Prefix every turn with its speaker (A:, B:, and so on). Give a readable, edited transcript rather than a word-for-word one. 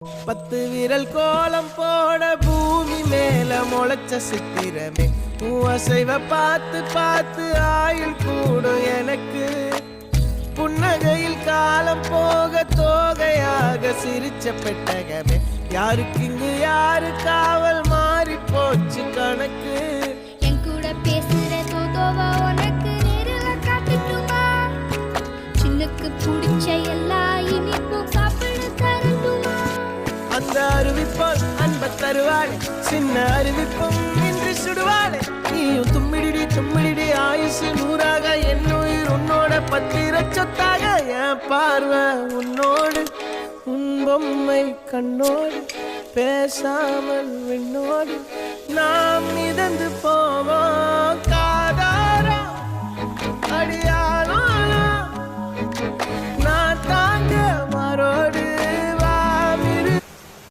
A: 10 விரல் கோலம் போட பூமி மேல முளைச்ச சித்திரமே அசைவ பார்த்து பார்த்து ஆயுள் கூடும் எனக்கு புன்னகையில் காலம் போக தோகையாக சிரிச்ச பெட்டகமே யாருக்கு இங்கு யாரு காவல் மாறி போச்சு கணக்கு
B: என் கூட பேசுற தோதோவா உனக்கு நேரில் காட்டுட்டுமா சின்னுக்கு பிடிச்ச எல்லா இனிப்பும் சாப்பிட தரட்டுமா
A: அந்த அறிவிப்பால் அன்ப தருவாளே சின்ன அறிவிப்பும் இன்று சுடுவாளே நீயும் தும்மிடி தும்மிடி ஆயுசு 100ஆக என் உயிர் உன்னோட பத்திர சொத்தாக என் பார்வை உன்னோடு உன் பொம்மை கண்ணோடு பேசாமல் விண்ணோடு நாம் மிதந்து போவோம்